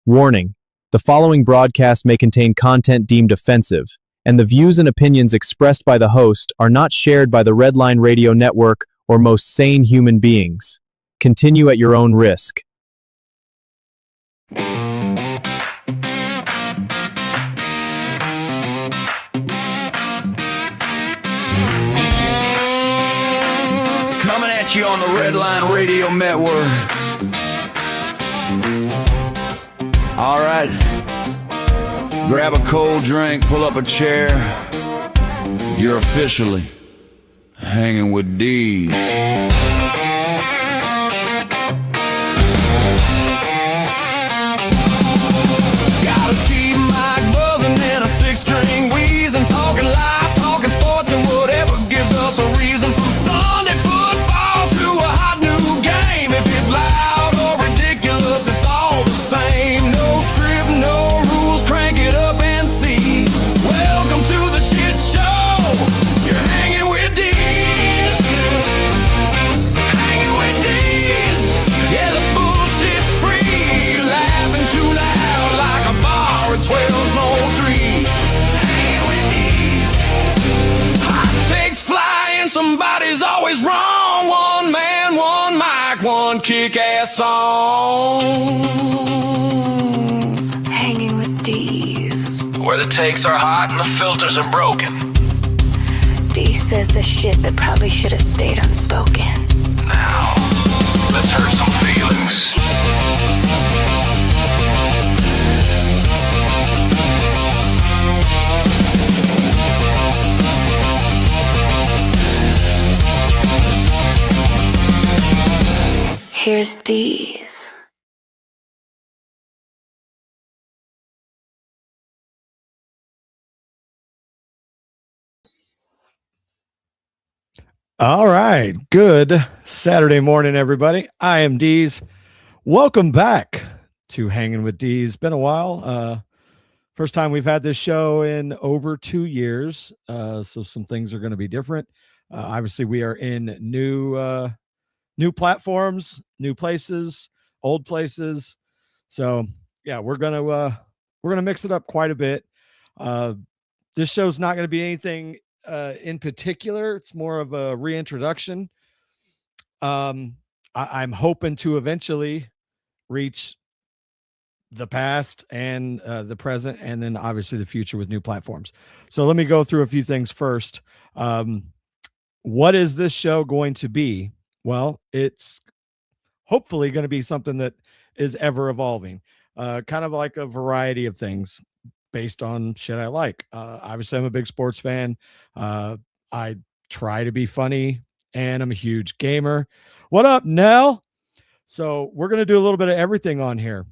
Warning: the following broadcast may contain content deemed offensive, and the views and opinions expressed by the host are not shared by the Redline Radio Network or most sane human beings. Continue at your own risk. Coming at you on the Redline Radio Network. All right, grab a cold drink, pull up a chair. You're officially hanging with Deez. Got a cheap mic buzzing and a six-string wheezing, talking live, talking sports and whatever gives us a reason. From Sunday football to a hot new game, if it's loud or ridiculous, it's all the same. No script, no rules, crank it up and see. Welcome to the shit show. You're hanging with Deez. Hanging with Deez. Yeah, the bullshit's free. Laughing too loud like a bar at 12's no 3. Hanging with Deez. Hot takes flying, somebody's always wrong. One man, one mic, one kick-ass song. Hanging with Deez. Where the takes are hot and the filters are broken. Deez says the shit that probably should have stayed unspoken. Now, let's hurt some feelings. Here's Deez. All right. Good Saturday morning, everybody. I am Deez. Welcome back to Hangin' with Deez. Been a while. First time we've had this show in over 2 years. So some things are going to be different. Obviously, we are in new platforms, new places, old places. So yeah, we're gonna mix it up quite a bit. This show's not going to be anything in particular. It's more of a reintroduction. I'm hoping to eventually reach the past and the present, and then obviously the future with new platforms. So let me go through a few things first. What is this show going to be? Well, it's hopefully going to be something that is ever evolving, kind of like a variety of things based on shit I like. Obviously, I'm a big sports fan. I try to be funny, and I'm a huge gamer. What up, Nell? So we're going to do a little bit of everything on here.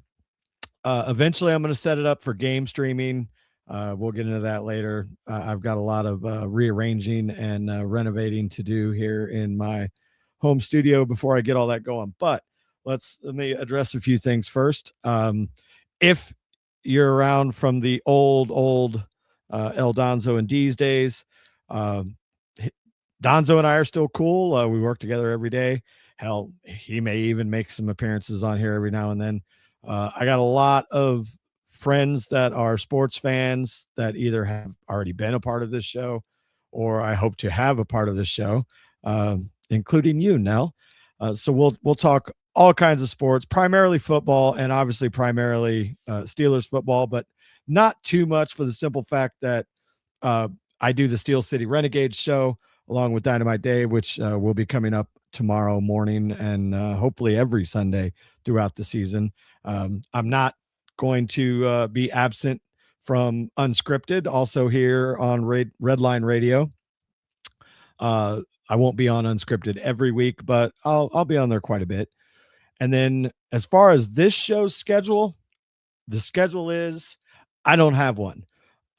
Eventually, I'm going to set it up for game streaming. We'll get into that later. I've got a lot of rearranging and renovating to do here in my home studio before I get all that going. But let me address a few things first. If you're around from the old El Donzo and Deez days, Donzo and I are still cool. We work together every day. Hell, he may even make some appearances on here every now and then. I got a lot of friends that are sports fans that either have already been a part of this show or I hope to have a part of this show, including you, Nell. So we'll talk all kinds of sports, primarily football, and obviously primarily Steelers football, but not too much for the simple fact that I do the Steel City Renegades show along with Dynamite Dave, which will be coming up tomorrow morning and hopefully every Sunday throughout the season. I'm not going to be absent from Unscripted, also here on Redline Radio. I won't be on Unscripted every week, but I'll be on there quite a bit. And then as far as this show's schedule, the schedule is I don't have one.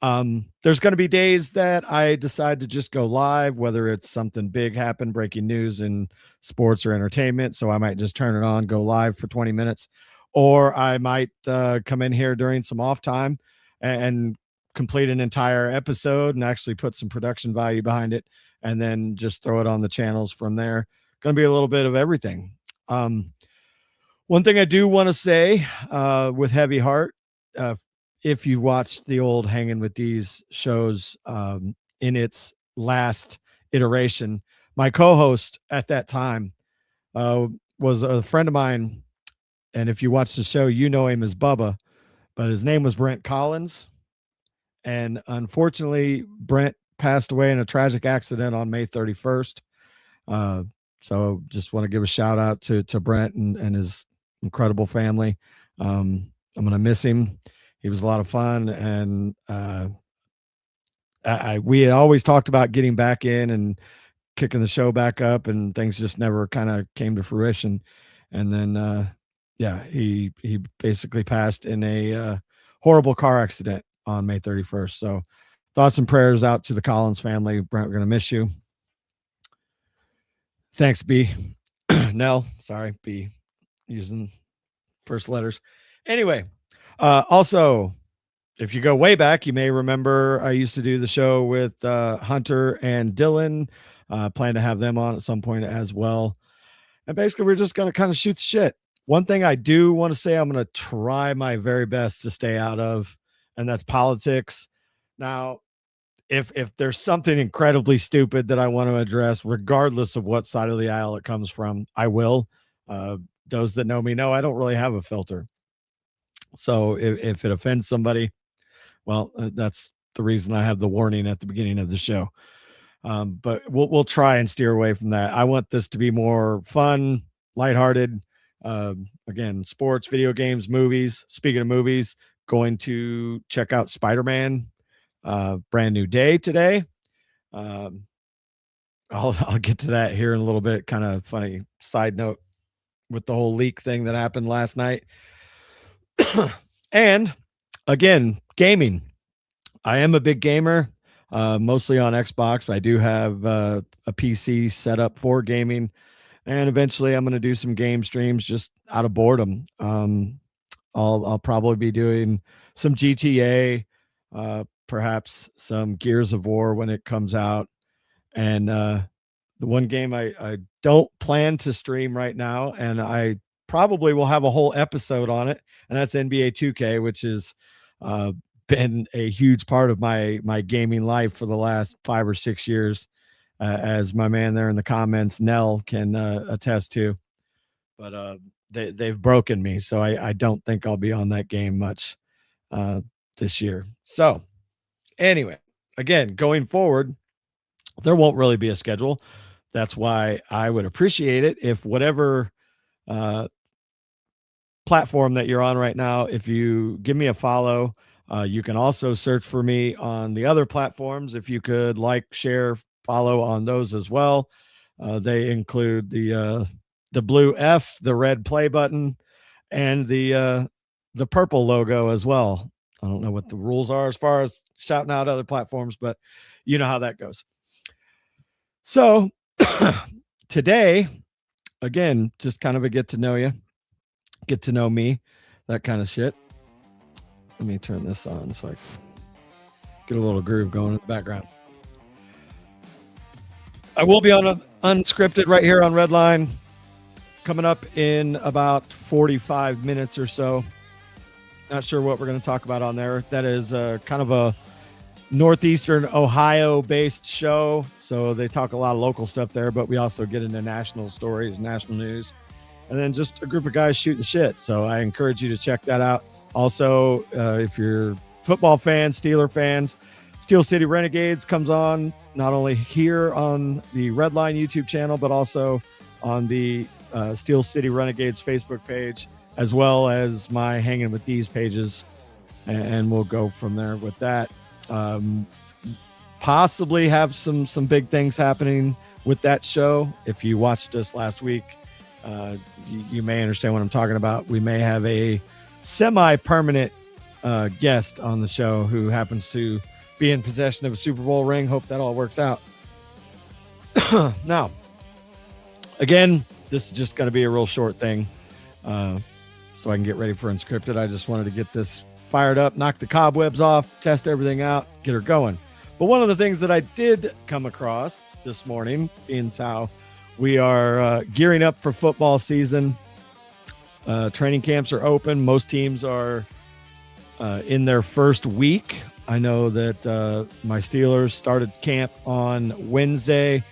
There's going to be days that I decide to just go live, whether it's something big happened, breaking news in sports or entertainment. So I might just turn it on, go live for 20 minutes, or I might come in here during some off time and complete an entire episode and actually put some production value behind it and then just throw it on the channels from there. Going to be a little bit of everything. One thing I do want to say with heavy heart, if you watched the old Hangin' with Deez shows in its last iteration, my co-host at that time was a friend of mine. And if you watch the show, you know him as Bubba, but his name was Brent Collins. And unfortunately, Brent passed away in a tragic accident on May 31st. So just want to give a shout out to Brent and his incredible family. I'm going to miss him. He was a lot of fun. And we had always talked about getting back in and kicking the show back up, and things just never kind of came to fruition. And then, he basically passed in a horrible car accident on May 31st. So thoughts and prayers out to the Collins family. Brent, we're going to miss you. Thanks, B. Nell, sorry, B, using first letters. Anyway, also, if you go way back, you may remember I used to do the show with Hunter and Dylan. Plan to have them on at some point as well. And basically, we're just going to kind of shoot the shit. One thing I do want to say I'm going to try my very best to stay out of, and that's politics. Now, if there's something incredibly stupid that I want to address, regardless of what side of the aisle it comes from, I will. Those that know me know I don't really have a filter. So if it offends somebody, well, that's the reason I have the warning at the beginning of the show. But we'll try and steer away from that. I want this to be more fun, lighthearted. Again, sports, video games, movies. Speaking of movies, going to check out Spider-Man. Brand new day today. I'll get to that here in a little bit. Kind of funny side note with the whole leak thing that happened last night. And again, gaming. I am a big gamer, mostly on Xbox, but I do have a PC set up for gaming. And eventually I'm going to do some game streams just out of boredom. I'll probably be doing some GTA, perhaps some Gears of War when it comes out. And the one game I don't plan to stream right now, and I probably will have a whole episode on it, and that's NBA 2K, which has been a huge part of my gaming life for the last 5 or 6 years, as my man there in the comments, Nell, can attest to. But they've broken me, so I don't think I'll be on that game much this year. So anyway, again, going forward, there won't really be a schedule. That's why I would appreciate it if whatever platform that you're on right now, if you give me a follow. You can also search for me on the other platforms. If you could like, share, follow on those as well. They include the blue F, the red play button, and the purple logo as well. I don't know what the rules are as far as shouting out other platforms, but you know how that goes. So today, again, just kind of a get to know you, get to know me, that kind of shit. Let me turn this on so I can get a little groove going in the background. I will be on unscripted right here on Redline, coming up in about 45 minutes or so. Not sure what we're going to talk about on there. That is kind of a Northeastern Ohio-based show, so they talk a lot of local stuff there, but we also get into national stories, national news, and then just a group of guys shooting shit. So I encourage you to check that out. Also, if you're football fans, Steeler fans, Steel City Renegades comes on not only here on the Redline YouTube channel, but also on the Steel City Renegades Facebook page, as well as my Hangin' with Deez pages. And we'll go from there with that. Possibly have some big things happening with that show. If you watched us last week, you may understand what I'm talking about. We may have a semi-permanent guest on the show who happens to be in possession of a Super Bowl ring. Hope that all works out. Now, again, this is just going to be a real short thing, so I can get ready for Unscripted. I just wanted to get this fired up, knock the cobwebs off, test everything out, get her going. But one of the things that I did come across this morning, being how we are gearing up for football season, Training camps are open. Most teams are in their first week. I know that my Steelers started camp on Wednesday,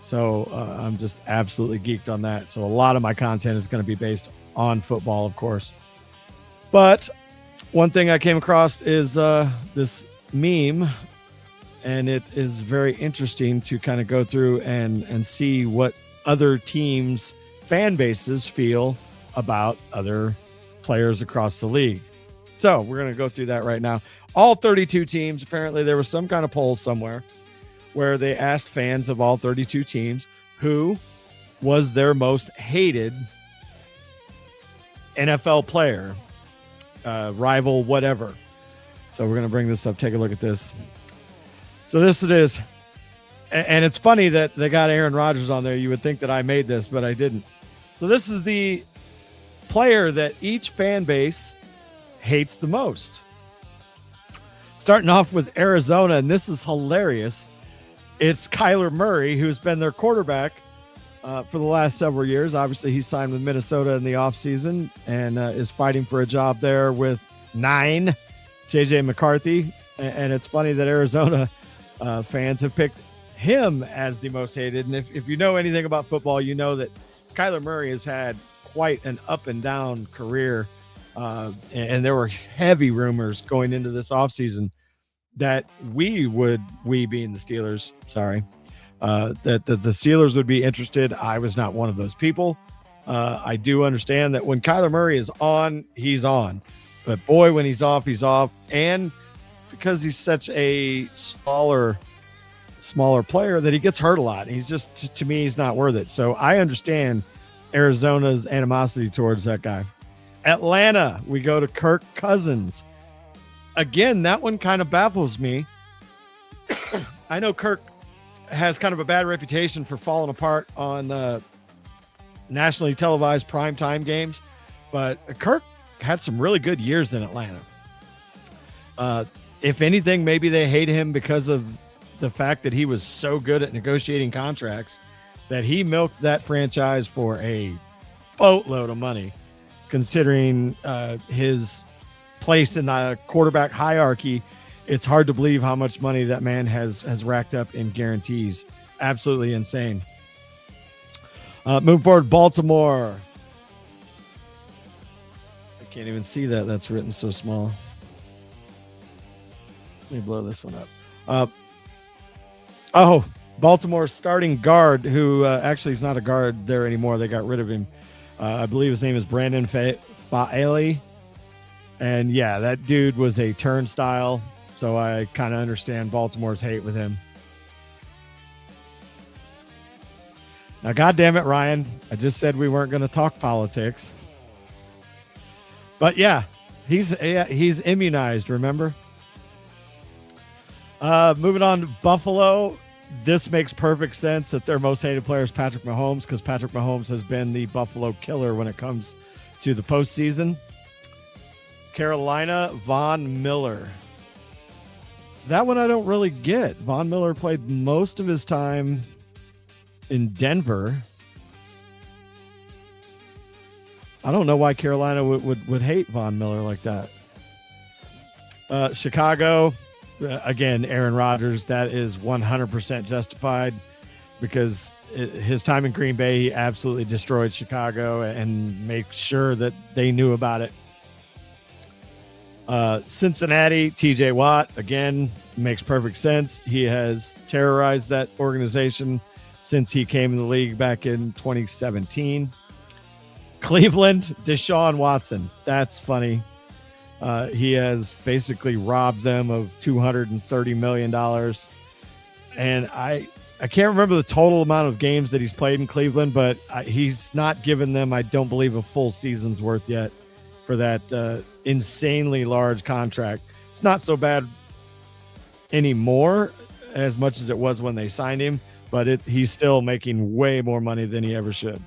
so I'm just absolutely geeked on that. So a lot of my content is going to be based on football, of course. But one thing I came across is this meme, and it is very interesting to kind of go through and see what other teams' fan bases feel about other players across the league. So we're going to go through that right now. All 32 teams, apparently there was some kind of poll somewhere where they asked fans of all 32 teams who was their most hated NFL player, rival, whatever. So we're going to bring this up. Take a look at this. So this it is. And it's funny that they got Aaron Rodgers on there. You would think that I made this, but I didn't. So this is the player that each fan base hates the most. Starting off with Arizona, and this is hilarious. It's Kyler Murray, who's been their quarterback for the last several years. Obviously, he signed with Minnesota in the offseason and is fighting for a job there with 9, J.J. McCarthy. And it's funny that Arizona fans have picked him as the most hated. And if you know anything about football, you know that Kyler Murray has had quite an up and down career. And there were heavy rumors going into this offseason that we being the Steelers, that the Steelers would be interested. I was not one of those people. I do understand that when Kyler Murray is on, he's on. But boy, when he's off, he's off. And because he's such a smaller player that he gets hurt a lot. He's just, to me, he's not worth it. So I understand Arizona's animosity towards that guy. Atlanta, we go to Kirk Cousins. Again, that one kind of baffles me. I know Kirk has kind of a bad reputation for falling apart on nationally televised primetime games, but Kirk had some really good years in Atlanta. If anything, maybe they hate him because of the fact that he was so good at negotiating contracts that he milked that franchise for a boatload of money, considering his place in the quarterback hierarchy. It's hard to believe how much money that man has racked up in guarantees. Absolutely insane. Moving forward, Baltimore. I can't even see that. That's written so small. Let me blow this one up. Baltimore starting guard, who actually is not a guard there anymore. They got rid of him. I believe his name is Brandon Faeli. And yeah, that dude was a turnstile. So I kind of understand Baltimore's hate with him. Now, God damn it, Ryan. I just said we weren't going to talk politics. But yeah, he's immunized, remember? Moving on to Buffalo. This makes perfect sense that their most hated player is Patrick Mahomes, because Patrick Mahomes has been the Buffalo killer when it comes to the postseason. Carolina, Von Miller. That one I don't really get. Von Miller played most of his time in Denver. I don't know why Carolina would hate Von Miller like that. Chicago, again, Aaron Rodgers. That is 100% justified, because his time in Green Bay, he absolutely destroyed Chicago and made sure that they knew about it. Cincinnati, TJ Watt, again, makes perfect sense. He has terrorized that organization since he came in the league back in 2017. Cleveland, Deshaun Watson. That's funny. He has basically robbed them of $230 million. And I can't remember the total amount of games that he's played in Cleveland, but he's not given them, I don't believe, a full season's worth yet for that insanely large contract. It's not so bad anymore as much as it was when they signed him, but he's still making way more money than he ever should.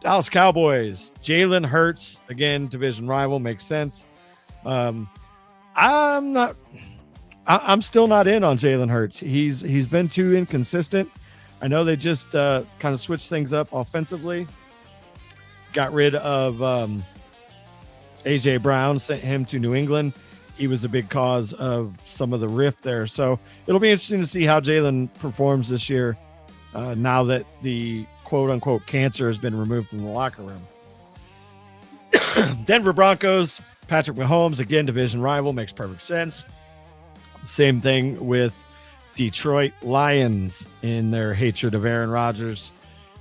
Dallas Cowboys, Jalen Hurts, again, division rival, makes sense. I'm still not in on Jalen Hurts. He's been too inconsistent. I know they just kind of switched things up offensively. Got rid of A.J. Brown sent him to New England. He was a big cause of some of the rift there. So it'll be interesting to see how Jalen performs this year now that the quote-unquote cancer has been removed from the locker room. Denver Broncos, Patrick Mahomes, again, division rival, makes perfect sense. Same thing with Detroit Lions in their hatred of Aaron Rodgers.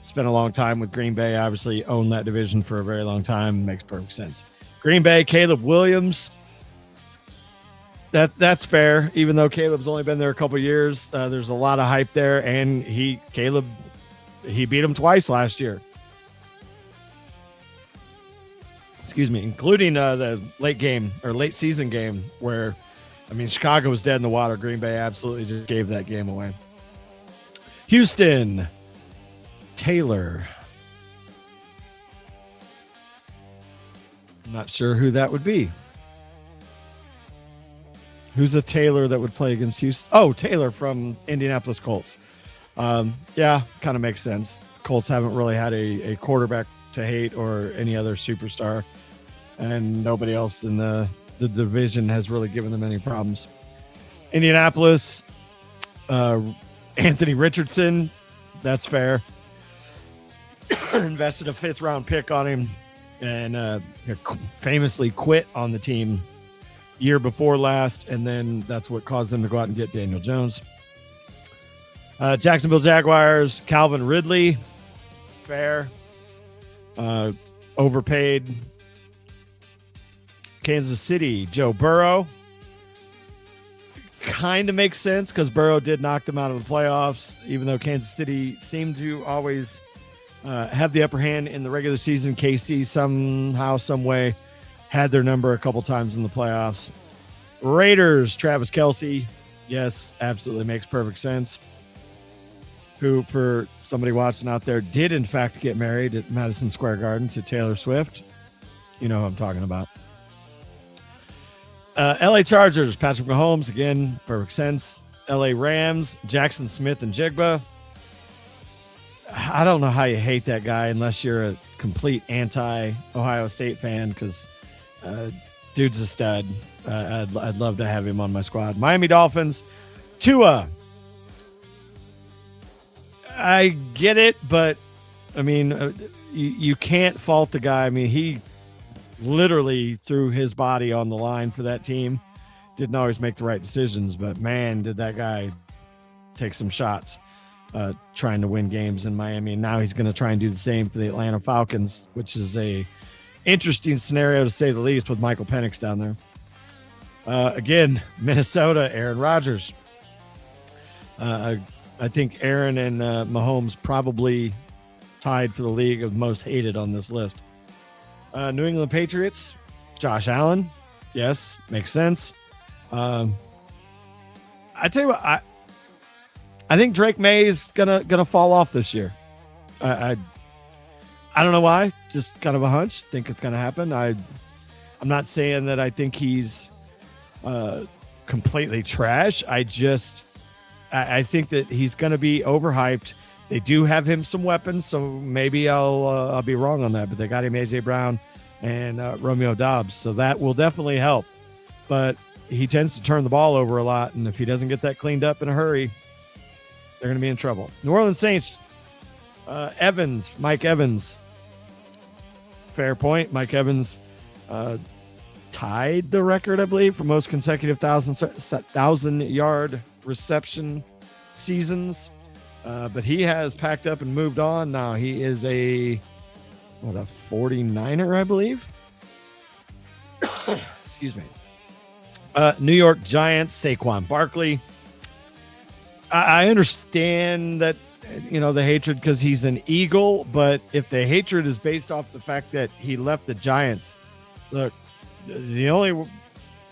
Spent a long time with Green Bay, obviously owned that division for a very long time. Makes perfect sense. Green Bay, Caleb Williams. That's fair, even though Caleb's only been there a couple years. There's a lot of hype there, and Caleb beat him twice last year. Excuse me, including the late season game where, Chicago was dead in the water. Green Bay absolutely just gave that game away. Houston, Taylor. I'm not sure who that would be. Who's a Taylor that would play against Houston? Oh, Taylor from Indianapolis Colts. Yeah, kind of makes sense. Colts haven't really had a quarterback to hate or any other superstar, and nobody else in the division has really given them any problems. Indianapolis, Anthony Richardson, that's fair. Invested a 5th-round pick on him and famously quit on the team year before last, and then that's what caused them to go out and get Daniel Jones. Jacksonville Jaguars, Calvin Ridley, fair. Overpaid. Kansas City, Joe Burrow. Kind of makes sense because Burrow did knock them out of the playoffs, even though Kansas City seemed to always have the upper hand in the regular season. KC somehow, some way, had their number a couple times in the playoffs. Raiders, Travis Kelce. Yes, absolutely makes perfect sense. Who, for somebody watching out there, did in fact get married at Madison Square Garden to Taylor Swift. You know who I'm talking about. LA Chargers, Patrick Mahomes. Again, perfect sense. LA Rams, Jackson Smith and Jigba. I don't know how you hate that guy unless you're a complete anti-Ohio State fan, because dude's a stud. I'd love to have him on my squad. Miami Dolphins, Tua. I get it, but you can't fault the guy. He literally threw his body on the line for that team. Didn't always make the right decisions, but man, did that guy take some shots trying to win games in Miami. And now he's going to try and do the same for the Atlanta Falcons, which is a interesting scenario to say the least with Michael Penix down there. Again, Minnesota, Aaron Rodgers. I think Aaron and Mahomes probably tied for the league of most hated on this list. New England Patriots, Josh Allen. Yes, makes sense. I tell you what, I think Drake May is gonna fall off this year. I don't know why, just kind of a hunch. Think it's gonna happen. I'm not saying that I think he's completely trash. I think that he's gonna be overhyped. They do have him some weapons, so maybe I'll be wrong on that. But they got him A.J. Brown and Romeo Doubs, so that will definitely help. But he tends to turn the ball over a lot, and if he doesn't get that cleaned up in a hurry, they're going to be in trouble. New Orleans Saints, Mike Evans. Fair point. Mike Evans tied the record, I believe, for most consecutive 1,000-yard reception seasons. But he has packed up and moved on. Now he is a 49er, I believe. Excuse me. New York Giants, Saquon Barkley. I understand that, the hatred because he's an Eagle, but if the hatred is based off the fact that he left the Giants, look, the only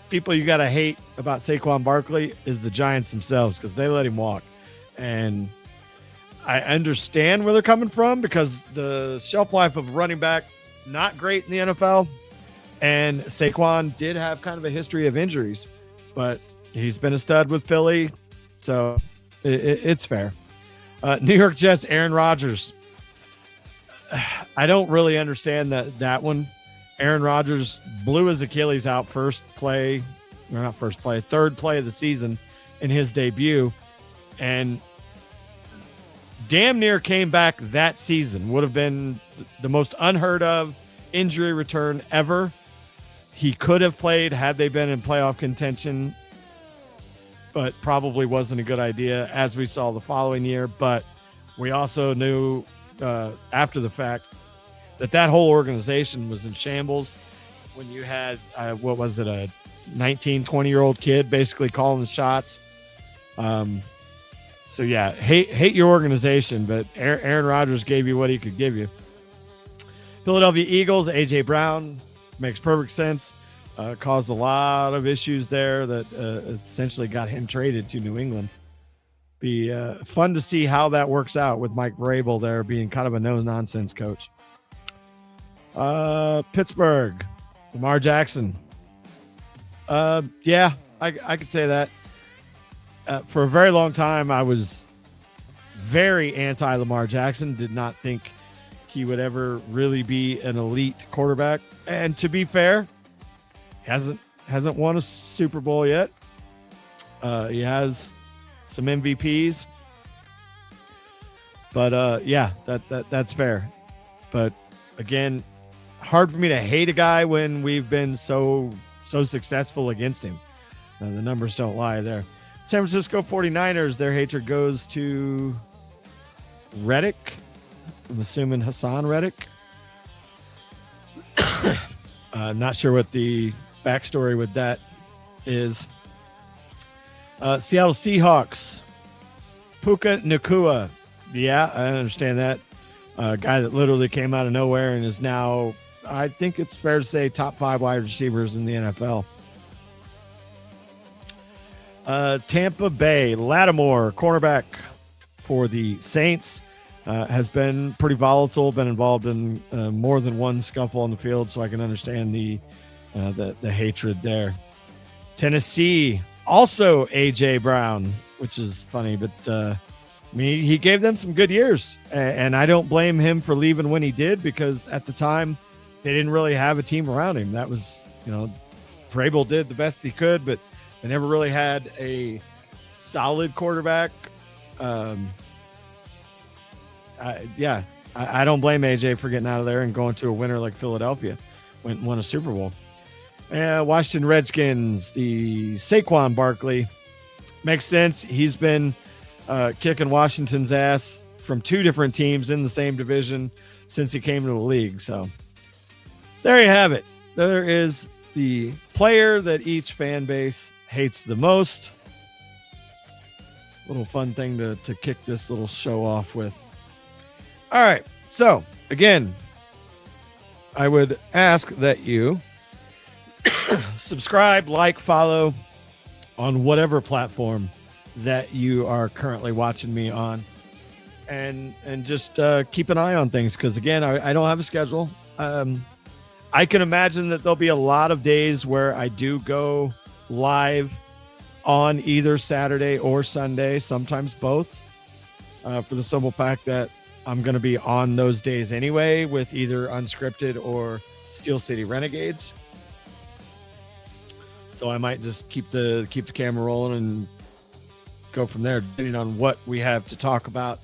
people you got to hate about Saquon Barkley is the Giants themselves, because they let him walk. And I understand where they're coming from, because the shelf life of running back, not great in the NFL. And Saquon did have kind of a history of injuries, but he's been a stud with Philly. So it's fair. New York Jets, Aaron Rodgers. I don't really understand that one. Aaron Rodgers blew his Achilles out third play of the season in his debut, and damn near came back that season. Would have been the most unheard of injury return ever. He could have played had they been in playoff contention, but probably wasn't a good idea, as we saw the following year. But we also knew after the fact that whole organization was in shambles when you had, a 19, 20-year-old kid basically calling the shots. So, yeah, hate your organization, but Aaron Rodgers gave you what he could give you. Philadelphia Eagles, A.J. Brown, makes perfect sense. Caused a lot of issues there that essentially got him traded to New England. Be fun to see how that works out with Mike Vrabel there being kind of a no-nonsense coach. Pittsburgh, Lamar Jackson. Yeah, I could say that. For a very long time, I was very anti-Lamar Jackson. Did not think he would ever really be an elite quarterback. And to be fair, hasn't won a Super Bowl yet. He has some MVPs. But yeah, that's fair. But again, hard for me to hate a guy when we've been so successful against him. The numbers don't lie there. San Francisco 49ers, their hatred goes to Reddick. I'm assuming Hassan Reddick. Not sure what the backstory with that is. Seattle Seahawks, Puka Nacua. Yeah, I understand that. A guy that literally came out of nowhere and is now, I think it's fair to say, top 5 wide receivers in the NFL. Tampa Bay, Lattimore, cornerback for the Saints, has been pretty volatile, been involved in more than one scuffle on the field, so I can understand the hatred there. Tennessee, also A.J. Brown, which is funny, but I mean, he gave them some good years, and I don't blame him for leaving when he did, because at the time they didn't really have a team around him. That was, Vrabel did the best he could, but they never really had a solid quarterback. I don't blame AJ for getting out of there and going to a winner like Philadelphia, won a Super Bowl. Washington Redskins, the Saquon Barkley, makes sense. He's been kicking Washington's ass from 2 different teams in the same division since he came to the league. So there you have it. There is the player that each fan base hates the most. Little fun thing to kick this little show off with. All right. So again, I would ask that you subscribe, like, follow on whatever platform that you are currently watching me on, and just keep an eye on things, because again, I don't have a schedule. I can imagine that there'll be a lot of days where I do go live on either Saturday or Sunday, sometimes both, for the simple fact that I'm going to be on those days anyway with either Unscripted or Steel City Renegades. So I might just keep the camera rolling and go from there, depending on what we have to talk about.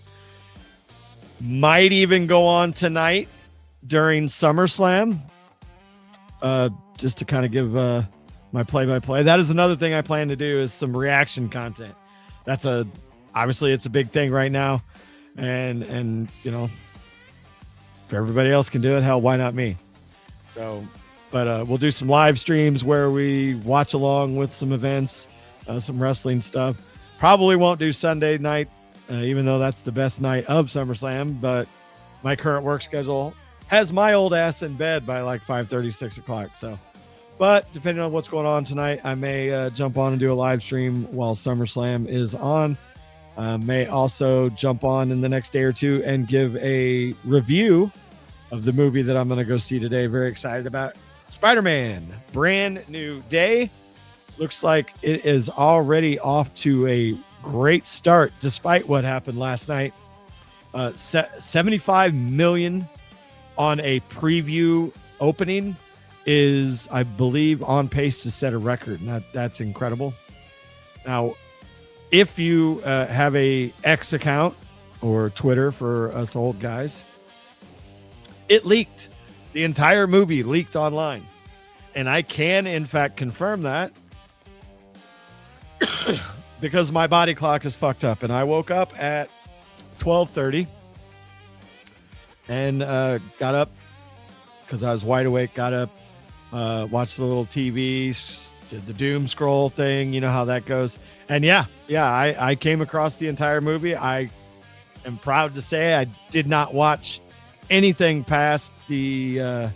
Might even go on tonight during SummerSlam, just to kind of give my play-by-play. That is another thing I plan to do, is some reaction content. That's obviously it's a big thing right now, and if everybody else can do it, hell, why not me? So, but we'll do some live streams where we watch along with some events, some wrestling stuff. Probably won't do Sunday night, even though that's the best night of SummerSlam, but my current work schedule has my old ass in bed by like 5:30, 6 o'clock. So, but depending on what's going on tonight, I may jump on and do a live stream while SummerSlam is on. May also jump on in the next day or two and give a review of the movie that I'm going to go see today. Very excited about Spider-Man, brand new day. Looks like it is already off to a great start, despite what happened last night. 75 million on a preview opening. is, I believe, on pace to set a record, and that's incredible. Now, if you have a X account or Twitter for us old guys, it leaked. The entire movie leaked online. And I can, in fact, confirm that because my body clock is fucked up. And I woke up at 12:30 and got up because I was wide awake, got up, watched the little TV, did the doom scroll thing. You know how that goes. And I came across the entire movie. I am proud to say I did not watch anything past the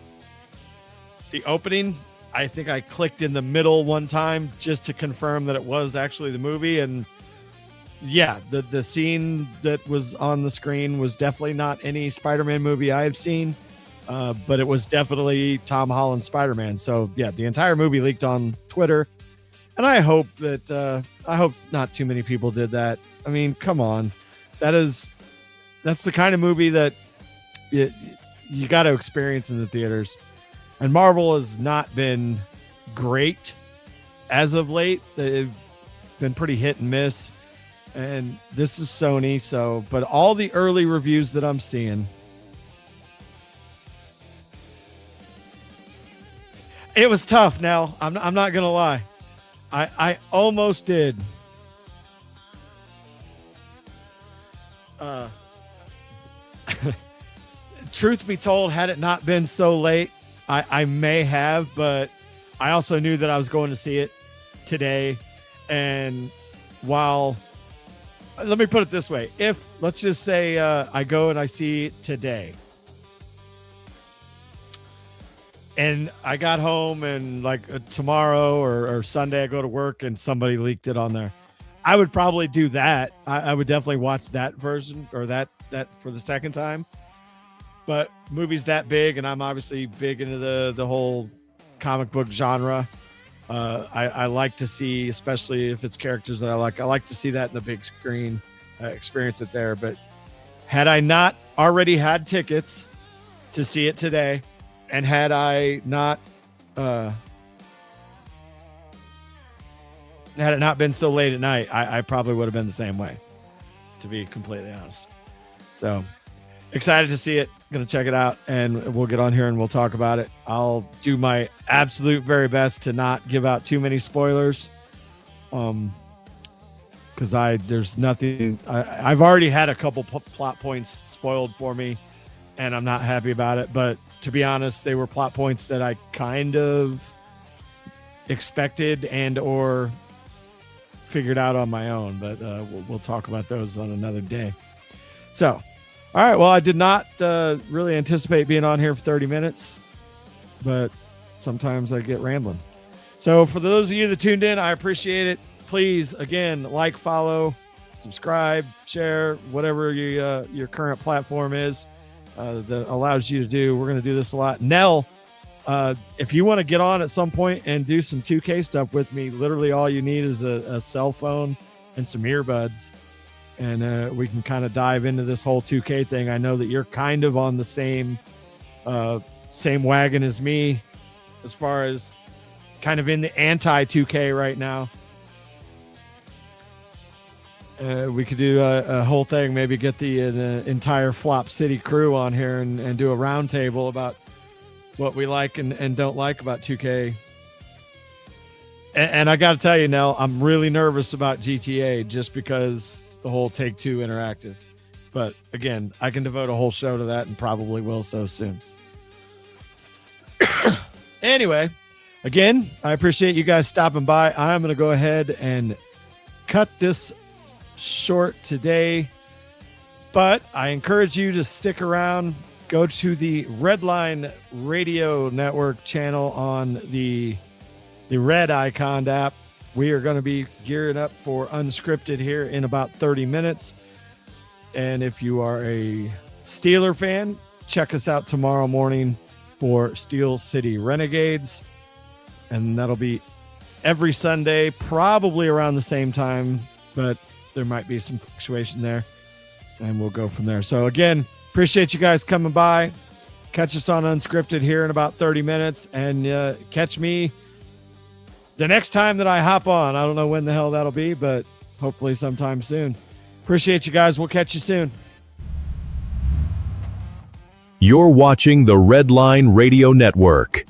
opening. I think I clicked in the middle one time just to confirm that it was actually the movie. And yeah, the scene that was on the screen was definitely not any Spider-Man movie I have seen, but it was definitely Tom Holland's Spider-Man. So yeah, the entire movie leaked on Twitter, and I hope not too many people did that. I mean, come on, that's the kind of movie that you got to experience in the theaters. And Marvel has not been great as of late. They've been pretty hit and miss. And this is Sony, but all the early reviews that I'm seeing, it was tough. Now, I'm not going to lie. I almost did. Truth be told, had it not been so late, I may have, but I also knew that I was going to see it today. And while, let me put it this way, if let's just say I go and I see it today, and I got home and like tomorrow or Sunday I go to work and somebody leaked it on there, I would probably do that. I would definitely watch that version or that for the second time. But movies that big, and I'm obviously big into the whole comic book genre. I like to see, especially if it's characters that I like to see that in the big screen, experience it there. But had I not already had tickets to see it today, and had I not, had it not been so late at night, I probably would have been the same way, to be completely honest. So excited to see it. Going to check it out, and we'll get on here and we'll talk about it. I'll do my absolute very best to not give out too many spoilers, because there's nothing. I've already had a couple plot points spoiled for me, and I'm not happy about it. But to be honest, they were plot points that I kind of expected and or figured out on my own. But we'll talk about those on another day. So. All right, well, I did not really anticipate being on here for 30 minutes, but sometimes I get rambling. So for those of you that tuned in, I appreciate it. Please, again, like, follow, subscribe, share, whatever your current platform is that allows you to do. We're going to do this a lot. Nell, if you want to get on at some point and do some 2K stuff with me, literally all you need is a cell phone and some earbuds. And we can kind of dive into this whole 2K thing. I know that you're kind of on the same wagon as me as far as kind of in the anti-2K right now. We could do a whole thing, maybe get the entire Flop City crew on here and do a round table about what we like and don't like about 2K. And I got to tell you, Nell, I'm really nervous about GTA just because the whole Take-Two interactive. But again, I can devote a whole show to that and probably will so soon. Anyway, again, I appreciate you guys stopping by. I'm going to go ahead and cut this short today, but I encourage you to stick around. Go to the Redline Radio Network channel on the Red Icon app. We are going to be gearing up for Unscripted here in about 30 minutes. And if you are a Steeler fan, check us out tomorrow morning for Steel City Renegades. And that'll be every Sunday, probably around the same time, but there might be some fluctuation there. And we'll go from there. So again, appreciate you guys coming by. Catch us on Unscripted here in about 30 minutes, and catch me the next time that I hop on. I don't know when the hell that'll be, but hopefully sometime soon. Appreciate you guys. We'll catch you soon. You're watching the Red Line Radio Network.